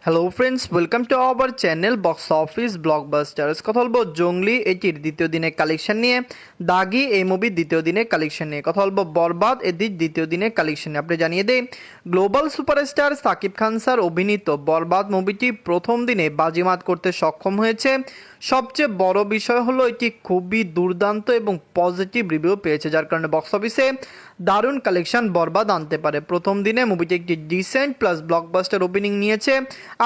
Hello friends, welcome to our channel box office blockbusters. কথা বলবো জঙ্গলি এটির দ্বিতীয় দিনের কালেকশন নিয়ে, দাগি এই মুভির দ্বিতীয় দিনের কালেকশন নিয়ে, কথা বলবো বরবাদ এটির দ্বিতীয় দিনের কালেকশন নিয়ে। আপনি জানিয়ে দেই, global superstar Shakib Khan sir অভিনীত বরবাদ মুভিটি প্রথম দিনে বাজিমাত করতে সক্ষম হয়েছে। সবচেয়ে বড় বিষয় হলো এটি খুবই দুর্দান্ত এবং পজিটিভ রিভিউ পেয়েছে, যার কারণে বক্স অফিসে দারুণ কালেকশন বরবাদ আনতে পারে। প্রথম দিনে মুভিটি একটি ডিসেন্ট প্লাস ব্লকবাস্টার ওপেনিং নিয়েছে।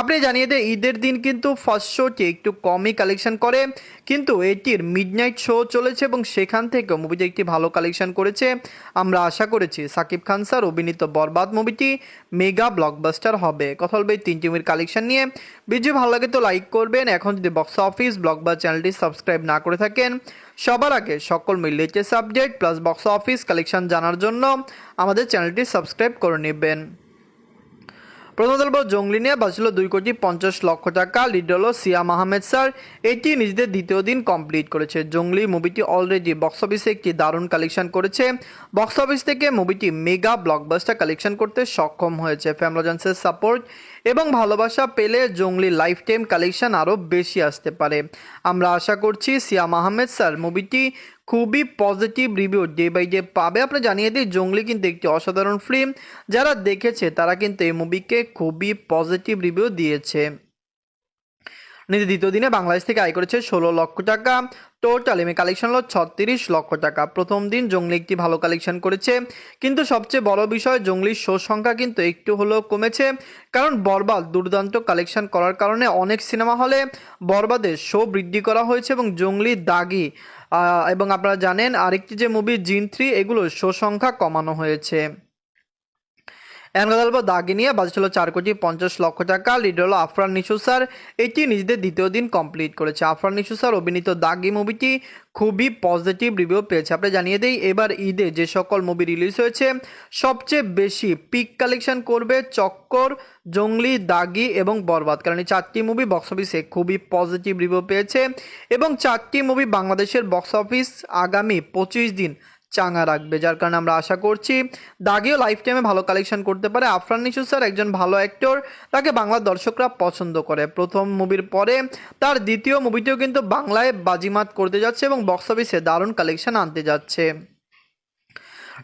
আপনি জানিয়ে দেয় ঈদের দিন কিন্তু ফার্স্ট শোটি একটু কমই কালেকশন করে, কিন্তু এটির মিডনাইট শো চলেছে এবং সেখান থেকে মুভিটি একটি ভালো কালেকশন করেছে। আমরা আশা করেছি সাকিব খান স্যার অভিনীত বরবাদ মুভিটি মেগা ব্লকবাস্টার হবে। কথা বলবে এই তিনটি মুভির কালেকশন নিয়ে। ভিডিও ভালো লাগে তো লাইক করবেন। এখন যদি বক্স অফিস ব্লকবাস্টার চ্যানেলটি সাবস্ক্রাইব না করে থাকেন, সবার আগে সকল latest update plus box office collection জানার জন্য আমাদের চ্যানেলটি সাবস্ক্রাইব করে নেবেন। প্রথম বলবো জঙ্গলি নিয়ে বাঁচল 2,50,00,000 টাকা। লিড হলো সিয়াম আহমেদ স্যার। এটি নিজেদের দ্বিতীয় দিন কমপ্লিট করেছে। জঙ্গলি মুভিটি অলরেডি বক্স অফিসে একটি দারুণ কালেকশন করেছে। বক্স অফিস থেকে মুভিটি মেগা ব্লকবাস্টার কালেকশন করতে সক্ষম হয়েছে। ফ্যামিলিজেন্সের সাপোর্ট এবং ভালোবাসা পেলে জঙ্গলি লাইফ টাইম কালেকশন আরও বেশি আসতে পারে। আমরা আশা করছি সিয়াম আহমেদ স্যার মুভিটি খুবই positive review day by day পাবে। আপনি জানিয়ে দিই, জঙ্গলি কিন্তু একটি অসাধারণ ফিল্ম। যারা দেখেছে তারা কিন্তু এই মুভিকে খুবই পজিটিভ রিভিউ দিয়েছে। নিজে দ্বিতীয় দিনে বাংলাদেশ থেকে আয় করেছে 16 লক্ষ টাকা। টোটাল এমএ কালেকশন হলো 36 লক্ষ টাকা। প্রথম দিন জঙ্গলি একটি ভালো কালেকশন করেছে, কিন্তু সবচেয়ে বড় বিষয় জঙ্গলির শো সংখ্যা কিন্তু একটু হলেও কমেছে, কারণ বরবাদ দুর্দান্ত কালেকশন করার কারণে অনেক সিনেমা হলে বরবাদের শো বৃদ্ধি করা হয়েছে এবং জঙ্গলি দাগি এবং আপনারা জানেন আরেকটি যে মুভি জিন 3, এগুলোর শো সংখ্যা কমানো হয়েছে। দাগি নিয়ে বাজেট ছিল 4,50,00,000 টাকা। লিড হলো আফরান নিশু স্যার। এটি নিজেদের দ্বিতীয় দিন কমপ্লিট করেছে। আফরান নিশু স্যার অভিনীত দাগি মুভিটি খুবই পজিটিভ রিভিউ পেয়েছে। আপনি জানিয়ে দেই, এবার ঈদে যে সকল মুভি রিলিজ হয়েছে সবচেয়ে বেশি পিক কালেকশন করবে চক্কর, জঙ্গলি, দাগি এবং বরবাদ, কারণ এই চারটি মুভি বক্স অফিসে খুবই পজিটিভ রিভিউ পেয়েছে এবং চারটি মুভি বাংলাদেশের বক্স অফিস আগামী 25 দিন চাঙা রাখবে, যার কারণে আমরা আশা করছি দাগিও লাইফ টাইমে ভালো কালেকশন করতে পারে। আফরান নিশু স্যার একজন ভালো অ্যাক্টর, তাকে বাংলার দর্শকরা পছন্দ করে। প্রথম মুভির পরে তার দ্বিতীয় মুভিটিও কিন্তু বাংলায় বাজিমাত করতে যাচ্ছে এবং বক্স অফিসে দারুণ কালেকশন আনতে যাচ্ছে।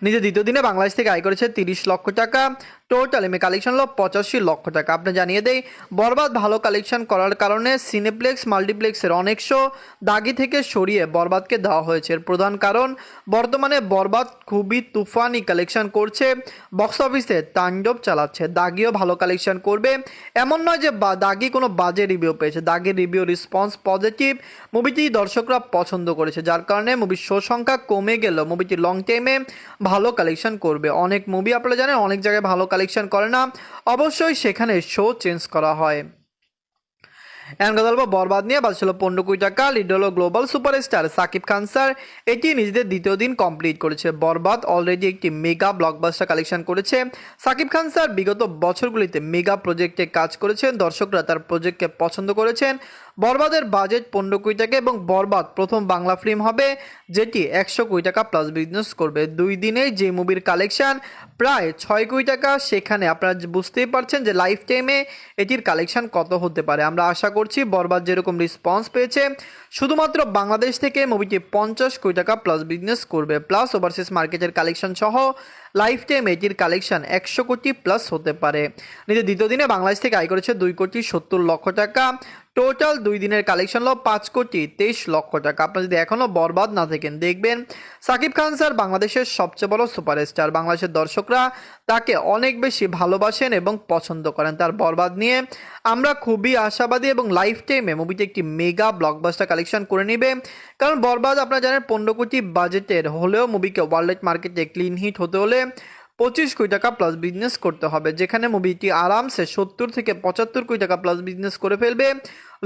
নিজে দ্বিতীয় দিনে বাংলাদেশ থেকে আয় করেছে 30 লক্ষ টাকা। টোটাল এমএ কালেকশন হলো 85 লক্ষ টাকা। আপনি জানিয়ে দেই, বরবাদ ভালো কালেকশন করার কারণে সিনেপ্লেক্স মাল্টিপ্লেক্সের অনেক শো দাগি থেকে সরিয়ে বরবাদকে দেওয়া হয়েছে। এর প্রধান কারণ বর্তমানে বরবাদ খুবই তুফানি কালেকশন করছে, বক্স অফিসে তাণ্ডব চালাচ্ছে। দাগিও ভালো কালেকশন করবে, এমন নয় যে দাগি কোনো বাজে রিভিউ পেয়েছে। দাগির রিভিউ রেসপন্স পজিটিভ, মুভিটি দর্শকরা পছন্দ করেছে, যার কারণে মুভির শো সংখ্যা কমে গেলেও মুভিটি লং টাইমে ভালো কালেকশন করবে। অনেক মুভি আপনারা জানেন অনেক জায়গায় ভালো কালেকশন করে না, অবশ্যই সেখানে শো চেঞ্জ করা হয়। বরবাদ নিয়ে বাজছিল 15 কোটি টাকা। লিড হলো global superstar Shakib Khan sir. এটি নিজেদের দ্বিতীয় দিন কমপ্লিট করেছে। বরবাদ অলরেডি একটি মেগা ব্লকবাস্টার কালেকশন করেছে। সাকিব খান স্যার বিগত বছরগুলিতে মেগা প্রজেক্টে কাজ করেছেন, দর্শকরা তার প্রজেক্টকে পছন্দ করেছেন। বরবাদের বাজেট 15 কোটি টাকা এবং বরবাদ প্রথম বাংলা ফিল্ম হবে যেটি 100 কোটি টাকা প্লাস বিজনেস করবে। 2 দিনেই যে মুভির কালেকশন প্রায় 6 কোটি টাকা, সেখানে আপনারা বুঝতেই পারছেন যে লাইফ টাইমে এটির কালেকশন কত হতে পারে। আমরা আশা করছি বরবাদ যেরকম রেসপন্স পেয়েছে, শুধুমাত্র বাংলাদেশ থেকে মুভিটি 50 কোটি টাকা প্লাস বিজনেস করবে, প্লাস ওভারসিজ মার্কেটের কালেকশন সহ লাইফ টাইম এটির কালেকশন 100 কোটি প্লাস হতে পারে। নিজের দ্বিতীয় দিনে বাংলাদেশ থেকে আয় করেছে 2,70,00,000 টাকা। টোটাল 2 দিনের কালেকশন হলো 5,23,00,000 টাকা। আপনারা যদি এখনও বরবাদ না দেখেন, দেখবেন সাকিব খান স্যার বাংলাদেশের সবচেয়ে বড় সুপারস্টার। বাংলাদেশের দর্শকরা তাকে অনেক বেশি ভালোবাসেন এবং পছন্দ করেন। তার বরবাদ নিয়ে আমরা খুবই আশাবাদী এবং লাইফ টাইমে মুভিটি একটি মেগা ব্লকবাস্টার কালেকশন করে নেবে, কারণ বরবাদ আপনারা জানেন 15 কোটি বাজেটের হলেও মুভিকে ওয়ার্ল্ড মার্কেটে ক্লিন হিট হতে হলে 25 কোটি টাকা প্লাস বিজনেস করতে হবে, যেখানে মুভিটি আরামসে 70 থেকে 75 কোটি টাকা প্লাস বিজনেস করে ফেলবে।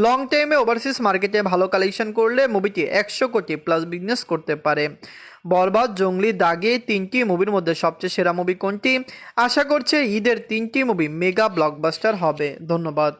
লং টাইমে ওভারসিজ মার্কেটে ভালো কালেকশন করলে মুভিটি 100 কোটি প্লাস বিজনেস করতে পারে। বরবাদ, জঙ্গলি, দাগি তিনটি মুভির মধ্যে সবচেয়ে সেরা মুভি কোনটি? আশা করছে ঈদের তিনটি মুভি মেগা ব্লকবাস্টার হবে। ধন্যবাদ।